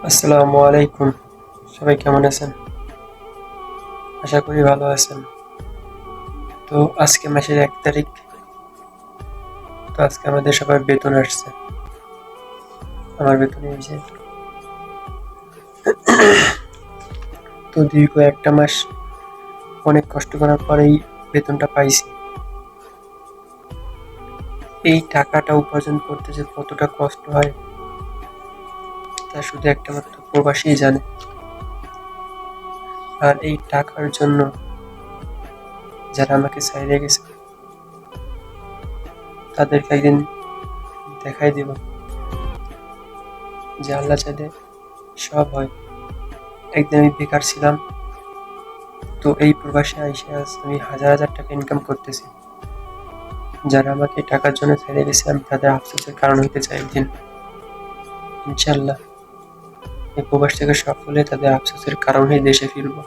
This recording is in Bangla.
আসসালামু আলাইকুম। সবাই কেমন আছেন? আশা করি ভালো আছেন। তো আজকে মাসের 1 তারিখ। তো আজকে আমাদের সবার বেতন আসছে। আমার বেতন এই যে। তো দীর্ঘ একটা মাস অনেক কষ্ট করার পরেই বেতনটা পাইছি। এই টাকাটা উপার্জন করতে যে কতটা কষ্ট হয় তা শুধু একটা মাত্র প্রবাসীই জানে। আর এই টাকার জন্য যারা আমাকে ছাইড়ে গেছে তাদেরকে একদিন দেখাই দিব যে আল্লাহ চাইলে সব হয়। একদিন আমি বেকার ছিলাম, তো এই প্রবাসে আইসে আজ আমি হাজার হাজার টাকা ইনকাম করতেছি। যারা আমাকে টাকার জন্য ছেড়ে গেছে আমি তাদের আফসোসের কারণ হতে চাই একদিন। ইনশাল্লাহ এই প্রবাস থেকে সফল হয়ে তাদের আফসোসের কারণ হয়ে দেশে ফিরবো।